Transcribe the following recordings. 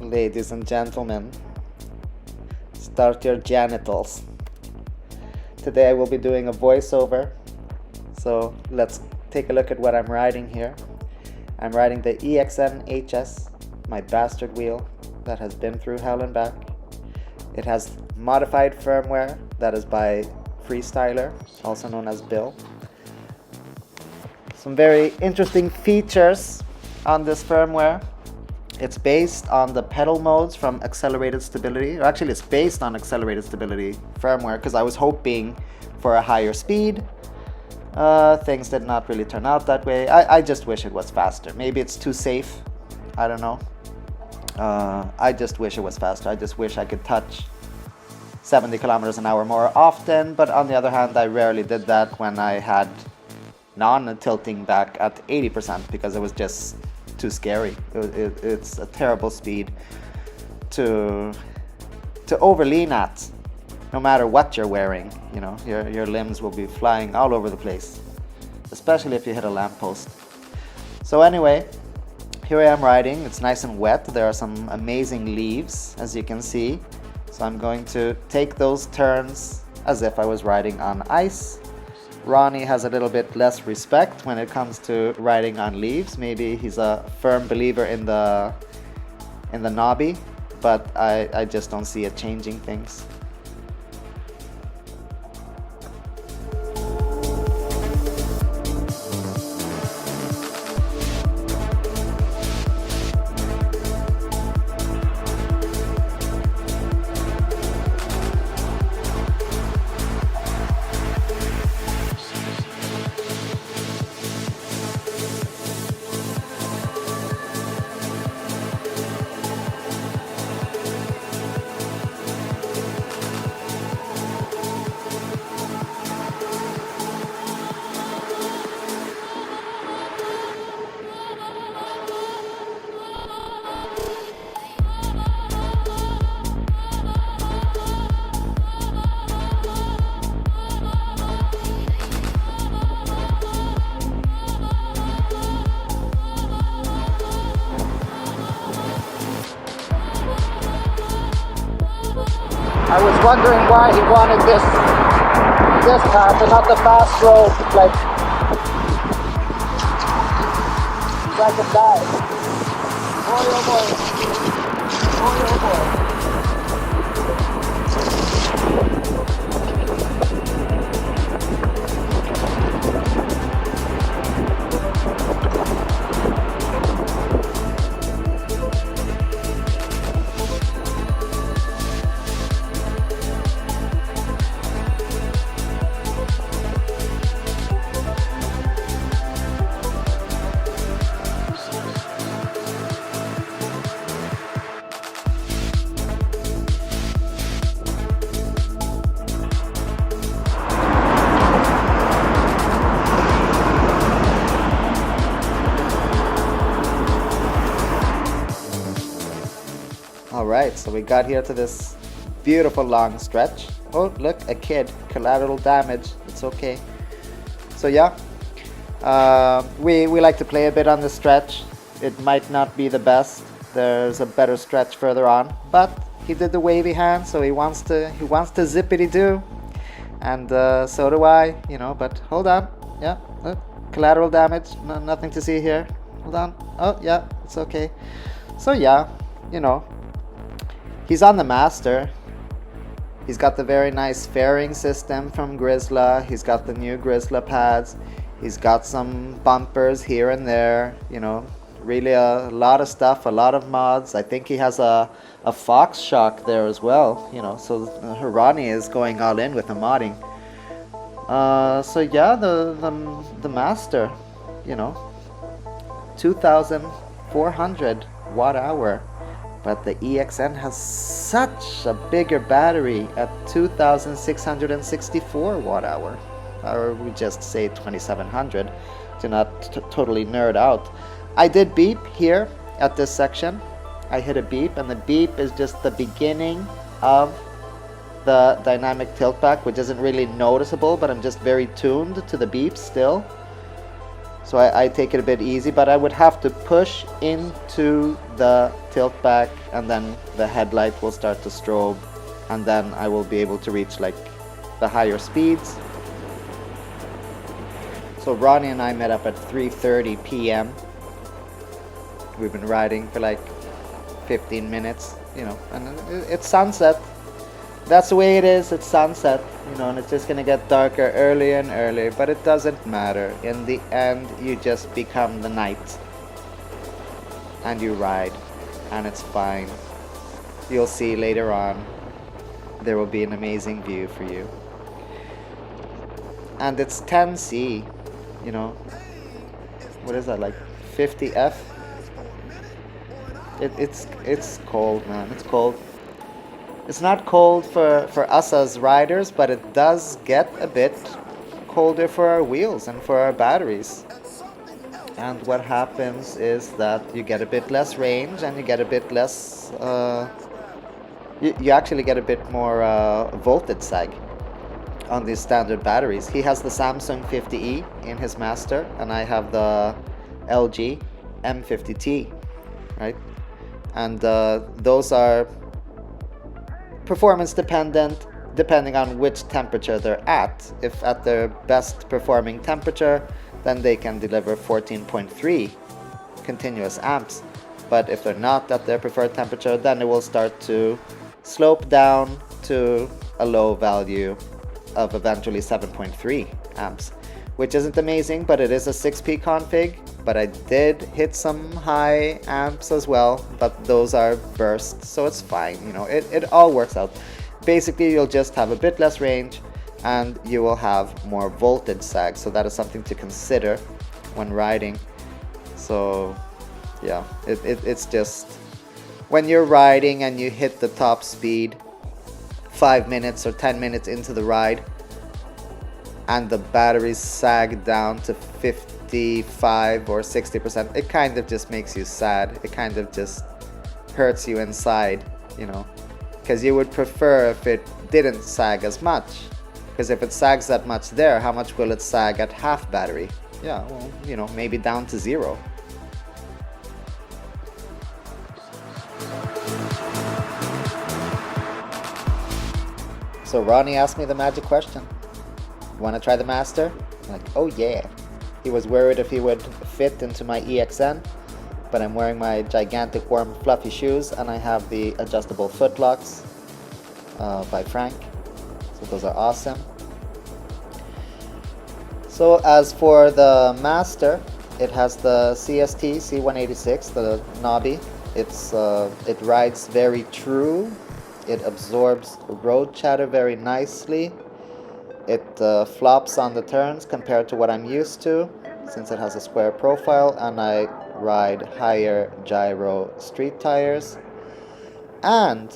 ladies and gentlemen. Start your genitals. Today I will be doing a voiceover, so let's take a look at what I'm riding here. I'm riding the EXN HS, my bastard wheel that has been through hell and back. It has modified firmware that is by Freestyler, also known as Bill. Some very interesting features on this firmware. It's based on the pedal modes from Accelerated Stability, or actually it's based on Accelerated Stability firmware because I was hoping for a higher speed. Things did not really turn out that way. I just wish it was faster. Maybe it's too safe, I don't know. I just wish it was faster. I just wish I could touch 70 kilometers an hour more often, but on the other hand I rarely did that when I had non-tilting back at 80% because it was just too scary. It's a terrible speed to overlean at, no matter what you're wearing. You know, your limbs will be flying all over the place, especially if you hit a lamppost. So anyway, here I am riding. It's nice and wet. There are some amazing leaves, as you can see. So I'm going to take those turns as if I was riding on ice. Ronnie has a little bit less respect when it comes to riding on leaves. Maybe he's a firm believer in the knobby, but I just don't see it changing things. I was wondering why he wanted this path and not the fast road, like I could die. Boy, oh boy. Boy, oh boy. Alright, so we got here to this beautiful long stretch. Oh, look, a kid. Collateral damage. It's okay. So yeah, we like to play a bit on the stretch. It might not be the best. There's a better stretch further on, but he did the wavy hand, so he wants to zippity do, and so do I. You know, but hold on. Yeah, look, collateral damage. No, nothing to see here. Hold on. Oh yeah, it's okay. So yeah, you know. He's on the Master. He's got the very nice fairing system from Grizzla. He's got the new Grizzla pads. He's got some bumpers here and there. You know, really a lot of stuff, a lot of mods. I think he has a Fox shock there as well. You know, so Ronnie is going all in with the modding. So yeah, the Master. You know, 2,400 watt hour. But the EXN has such a bigger battery at 2,664 watt hour, or we just say 2,700 to not totally nerd out. I did beep here at this section. I hit a beep, and the beep is just the beginning of the dynamic tilt back, which isn't really noticeable, but I'm just very tuned to the beep still. So I take it a bit easy, but I would have to push into the tilt back, and then the headlight will start to strobe, and then I will be able to reach like the higher speeds. So Ronnie and I met up at 3:30 p.m. We've been riding for like 15 minutes, you know, and it's sunset. That's the way it is. It's sunset, you know, and it's just gonna get darker earlier and earlier, but it doesn't matter. In the end, you just become the night and you ride, and it's fine. You'll see later on, there will be an amazing view for you. And it's 10C, you know, what is that, like 50F? It's cold, man. It's cold. It's not cold for us as riders, but it does get a bit colder for our wheels and for our batteries. And what happens is that you get a bit less range, and you get a bit less you actually get a bit more voltage sag on these standard batteries. He has the Samsung 50E in his master, and I have the LG M50T, right? And those are performance dependent, depending on which temperature they're at. If at their best performing temperature, then they can deliver 14.3 continuous amps. But if they're not at their preferred temperature, then it will start to slope down to a low value of eventually 7.3 amps, which isn't amazing, but it is a 6P config. But I did hit some high amps as well, but those are bursts, so it's fine, you know, it all works out. Basically, you'll just have a bit less range, and you will have more voltage sag, so that is something to consider when riding. So yeah, it's just when you're riding and you hit the top speed 5 minutes or 10 minutes into the ride, and the batteries sag down to 55 or 60%, it kind of just makes you sad. It kind of just hurts you inside, you know, because you would prefer if it didn't sag as much. Because if it sags that much there, how much will it sag at half battery? Yeah, well, you know, maybe down to 0. So Ronnie asked me the magic question. Want to try the Master? I'm like, oh yeah. He was worried if he would fit into my EXN, but I'm wearing my gigantic warm fluffy shoes, and I have the adjustable footlocks by Frank. So those are awesome. So as for the Master, it has the CST C186, the knobby. It rides very true. It absorbs road chatter very nicely. It flops on the turns compared to what I'm used to, since it has a square profile, and I ride higher gyro street tires. And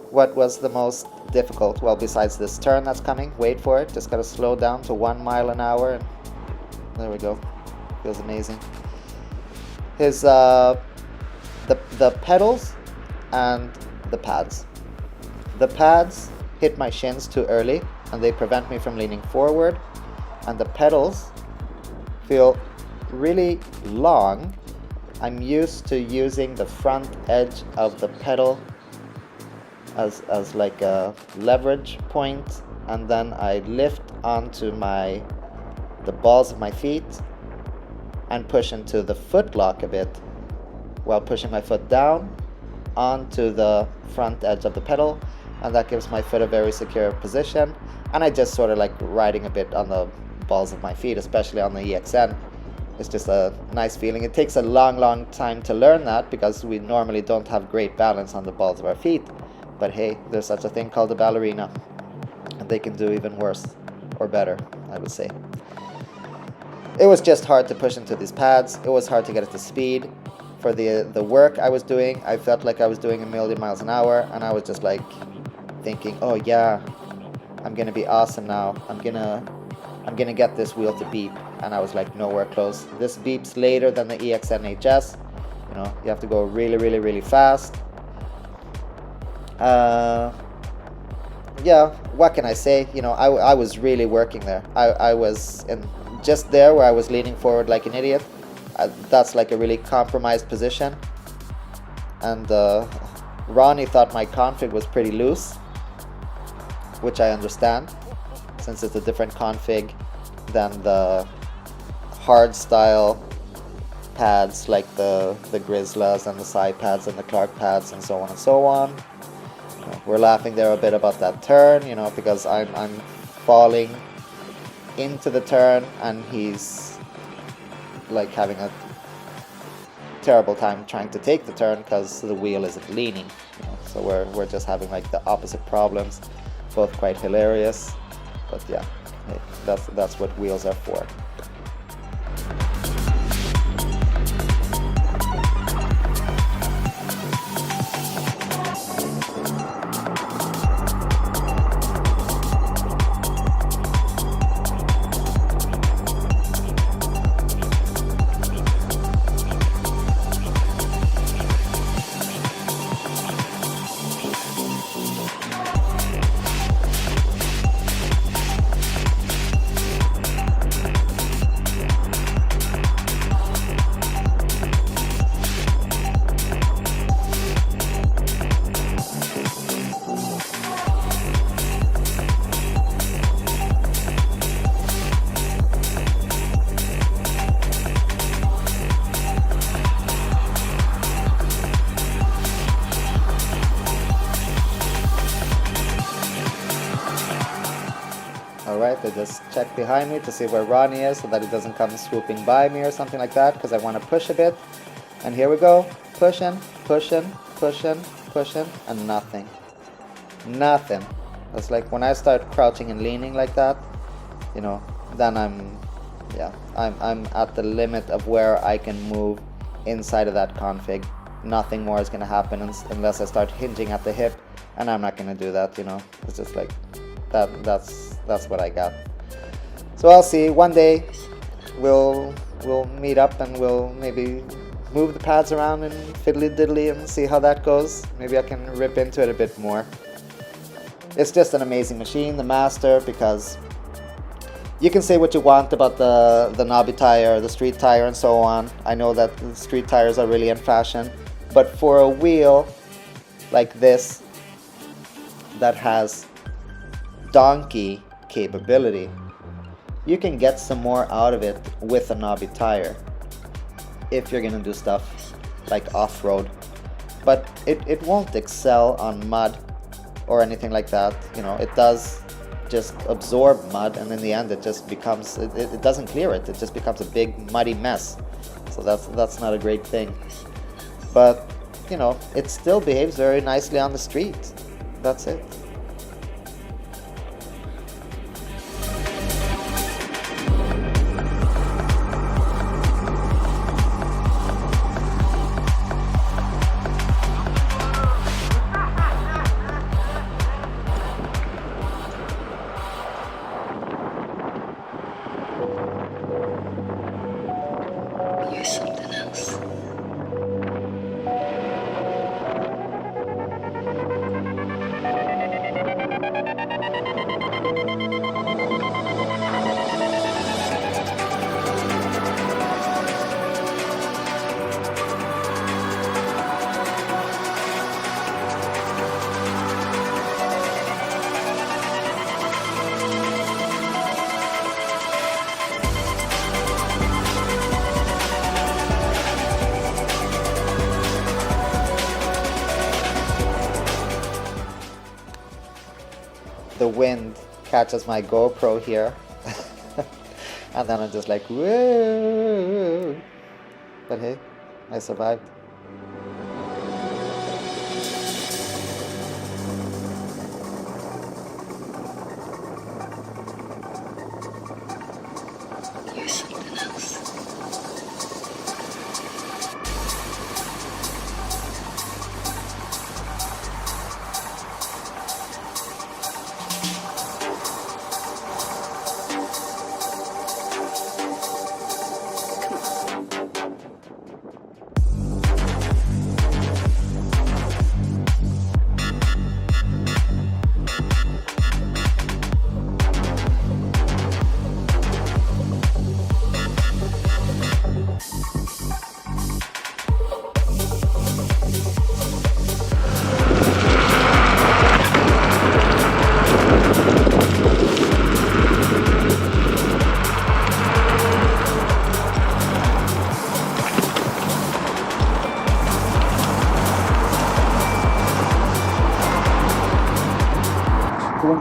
what was the most difficult, well, besides this turn that's coming, wait for it, just gotta slow down to 1 mile an hour, and there we go. Feels amazing. His the pedals and the pads. The pads hit my shins too early, and they prevent me from leaning forward, and the pedals feel really long. I'm used to using the front edge of the pedal as like a leverage point, and then I lift onto the balls of my feet and push into the foot lock a bit while pushing my foot down onto the front edge of the pedal, and that gives my foot a very secure position. And I just sort of like riding a bit on the balls of my feet, especially on the EXN. It's just a nice feeling. It takes a long time to learn that, because we normally don't have great balance on the balls of our feet. But hey, there's such a thing called a ballerina, and they can do even worse, or better, I would say. It was just hard to push into these pads. It was hard to get it to speed. For the work I was doing, I felt like I was doing 1,000,000 miles an hour, and I was just like thinking, oh yeah, I'm gonna be awesome now. I'm gonna get this wheel to beep, and I was like nowhere close. This beeps later than the EXN HS. You know, you have to go really fast. Yeah, what can I say? You know, I was really working there. I was just there where I was leaning forward like an idiot, that's like a really compromised position. And Ronnie thought my config was pretty loose, which I understand, since it's a different config than the hard style pads like the Grizzlas and the side pads and the Clark pads and so on and so on. We're laughing there a bit about that turn, you know, because I'm falling into the turn and he's like having a terrible time trying to take the turn because the wheel isn't leaning, you know? So we're just having like the opposite problems, both quite hilarious, but yeah, hey, that's what wheels are for. Alright, I just check behind me to see where Ronnie is so that he doesn't come swooping by me or something like that, because I want to push a bit. And here we go, pushing, pushing, pushing, pushing, and nothing. Nothing. It's like when I start crouching and leaning like that, you know, then I'm at the limit of where I can move inside of that config. Nothing more is going to happen unless I start hinging at the hip, and I'm not going to do that, you know. It's just like that's what I got. So I'll see. One day we'll meet up and we'll maybe move the pads around and fiddly diddly and see how that goes. Maybe I can rip into it a bit more. It's just an amazing machine, the Master, because you can say what you want about the knobby tire, the street tire, and so on. I know that the street tires are really in fashion, but for a wheel like this that has donkey capability, you can get some more out of it with a knobby tire if you're gonna do stuff like off-road, but it won't excel on mud or anything like that. You know, it does just absorb mud, and in the end it just becomes, it doesn't clear it, it just becomes a big muddy mess. So that's not a great thing, but you know, it still behaves very nicely on the street. That's it. You're something else. The wind catches my GoPro here and then I'm just like, whoa. But hey, I survived. You're something else.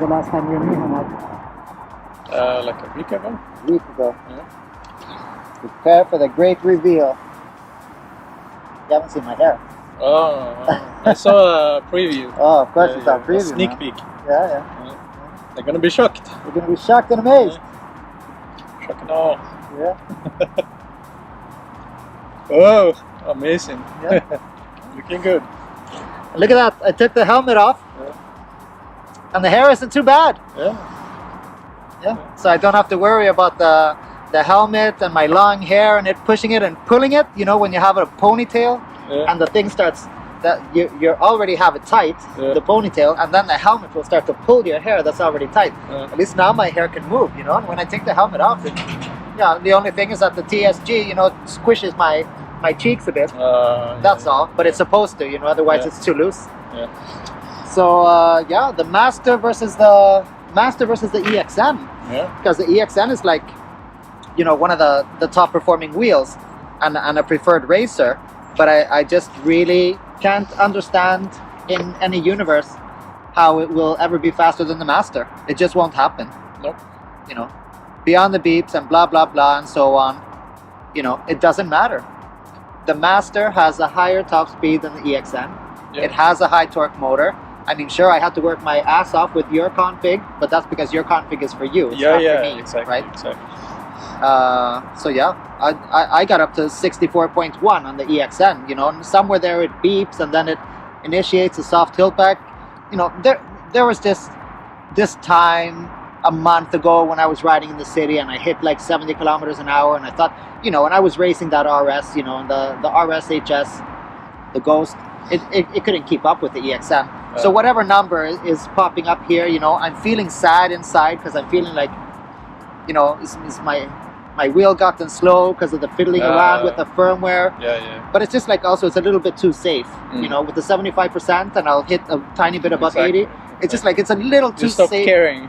was the last time you and me hung out? Like a week ago. A week ago. Yeah. Prepare for the great reveal. You haven't seen my hair. Oh, I saw a preview. Oh, of course, it's our a preview. sneak man. peek. Yeah. They're gonna be shocked. You're gonna be shocked and amazed. Shocked and awe. Yeah. Oh, amazing. Yeah. Looking good. Look at that. I took the helmet off. Yeah. And the hair isn't too bad. Yeah. Yeah. So I don't have to worry about the helmet and my long hair and it pushing it and pulling it. You know, when you have a ponytail Yeah. and the thing starts that you already have it tight, Yeah. the ponytail, and then the helmet will start to pull your hair that's already tight. Yeah. At least now my hair can move, you know. And when I take the helmet off, yeah, the only thing is that the TSG, you know, squishes my cheeks a bit. That's all. But it's supposed to, you know. Otherwise, Yeah. it's too loose. Yeah. So yeah, the Master versus the EXN, Yeah. because the EXN is like, you know, one of the top performing wheels and a preferred racer. But I just really can't understand in any universe how it will ever be faster than the Master. It just won't happen. Nope. You know, beyond the beeps and blah blah blah and so on. You know, it doesn't matter. The Master has a higher top speed than the EXN. Yeah. It has a high torque motor. I mean, sure, I had to work my ass off with your config, but that's because your config is for you. It's Yeah. not Yeah. for me, Exactly. right? Exactly. So yeah, I got up to 64.1 on the EXN, you know, and somewhere there it beeps and then it initiates a soft tilt back. You know, there was this time a month ago when I was riding in the city and I hit like 70 kilometers an hour and I thought, you know, and I was racing that RS, you know, and the RS HS, the Ghost, it couldn't keep up with the EXN. So whatever number is popping up here, you know, I'm feeling sad inside because I'm feeling like, you know, is my wheel gotten slow because of the fiddling around with the firmware. Yeah. But it's just like also it's a little bit too safe, you know, with the 75% and I'll hit a tiny bit above 80. It's just like it's a little too You stop safe. caring.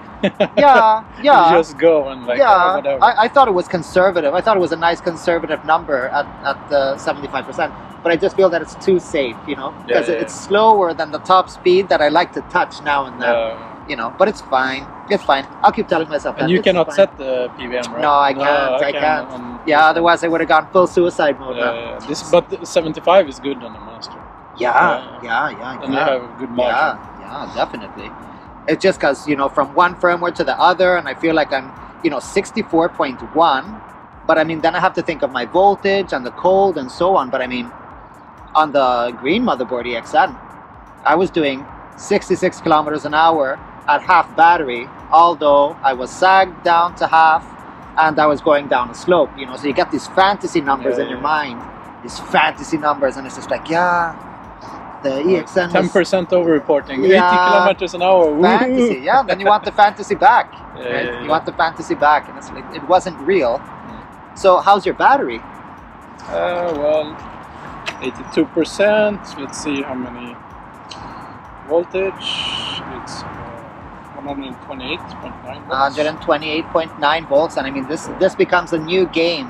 Yeah. You just go and like Yeah, whatever. I thought it was conservative. I thought it was a nice conservative number at the 75%. But I just feel that it's too safe, you know, because it's slower than the top speed that I like to touch now and then, you know. But it's fine. It's fine. I'll keep telling myself that. And you It's cannot fine. set the PWM, right? No, I can't. I can can't. on- Yeah, otherwise I would have gone full suicide mode. now. But 75 is good on the Master. Yeah. And you have a good margin. Yeah, definitely. It's just because, you know, from one firmware to the other, and I feel like I'm, you know, 64.1. But I mean, then I have to think of my voltage and the cold and so on. But I mean, on the green motherboard EXN, I was doing 66 kilometers an hour at half battery, although I was sagged down to half and I was going down a slope, you know. So you get these fantasy numbers in your mind, these fantasy numbers, and it's just like, yeah, the EXN is 10% over reporting, Yeah. 80 kilometers an hour. Woo! fantasy. Yeah, then you want the fantasy back. Right? Yeah. You want the fantasy back, and it's like it wasn't real. So how's your battery? Well, 82%. Let's see how many voltage. It's 128.9 volts. 128.9 volts, and I mean this becomes a new game,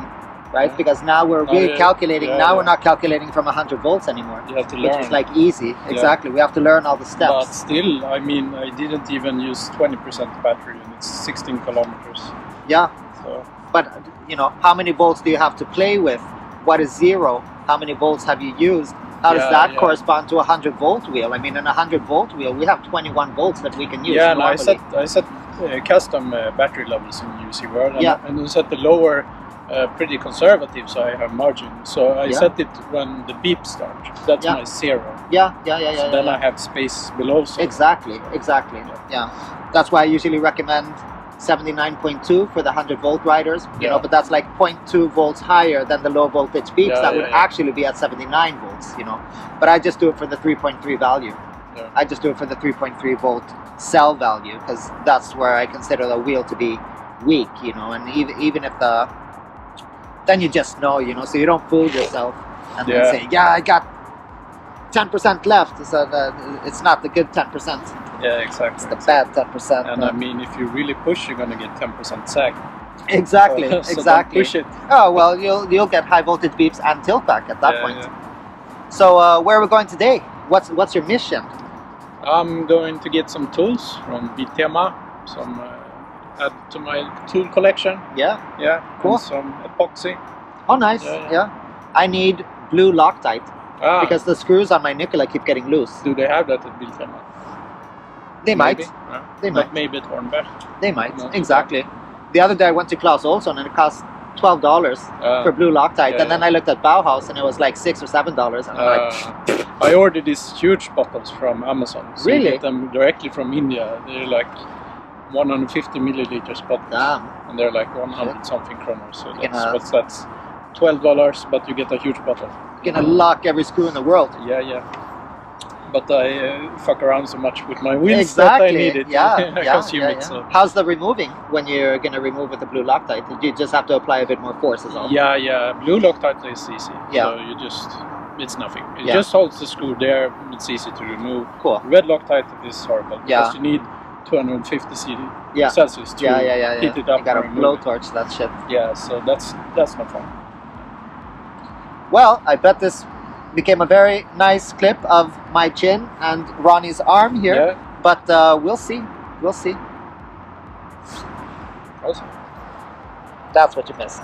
right? Yeah. Because now we're really calculating. Yeah, now yeah. we're not calculating from 100 volts anymore, You have to which learn. is like easy. Exactly, we have to learn all the But steps. still, I mean, I didn't even use 20% battery, and it's 16 kilometers. Yeah, So but you know, how many volts do you have to play with? What is zero? How many volts have you used? How does Yeah, that yeah. correspond to a 100 volt wheel? I mean, in a 100 volt wheel, we have 21 volts that we can use. yeah, and I normally. set custom battery levels in UC World, and, Yeah. and I set the lower pretty conservative, so I have margin. So I Yeah. set it when the beep starts. That's Yeah. my zero. Yeah. So then I have space below. So Exactly. Yeah. That's why I usually recommend 79.2 for the 100 volt riders, you know, Yeah. but that's like 0.2 volts higher than the low voltage beeps Yeah, that would yeah. actually be at 79 volts, you know. But I just do it for the 3.3 value. Yeah. I just do it for the 3.3 volt cell value because that's where I consider the wheel to be weak, you know, and even if then you just know, you know, so you don't fool yourself and then Yeah. say, yeah, I got 10% left, so it's not the good 10%. yeah, exactly. It's the bad 10%. And I mean, if you really push, you're gonna get 10% sag. Exactly, So don't exactly. push it. Oh well, you'll get high voltage beeps and tilt back at that Yeah, point. yeah. So where are we going today? What's your mission? I'm going to get some tools from Biltema, some add to my tool collection. Yeah. Yeah, Cool. and some epoxy. Oh, nice. Yeah. Yeah. I need blue Loctite because the screws on my Nikola keep getting loose. Do they have that at Biltema? They might. Maybe. Yeah. They But might. maybe at Hornbach. They might. No. Exactly. The other day I went to Klaus Olsson and it cost $12 for blue Loctite, yeah, and then I looked at Bauhaus and it was like $6 or $7, and I'm like, I ordered these huge bottles from Amazon. So Really? You get them directly from India. They're like 150 milliliters bottles. damn. And they're like 100 something kroner. So that's, Yeah. that's $12, but you get a huge bottle. You're gonna lock every screw in the world. Yeah. But I fuck around so much with my wheels Exactly. that I need it. Yeah, I yeah, consume yeah, it. yeah. So. How's the removing when you're gonna remove with the blue Loctite? You just have to apply a bit more force as well. Yeah. Blue Loctite is easy. Yeah. So you just, it's nothing. It Yeah. just holds the screw there. It's easy to remove. Cool. Red Loctite is horrible because Yeah. you need 250 Yeah. Celsius to Yeah. heat it up. You gotta and remove it. blowtorch that shit. Yeah, so that's no fun. Well, I bet this became a very nice clip of my chin and Ronnie's arm here. Yeah. But we'll see. We'll see. Awesome. That's what you missed.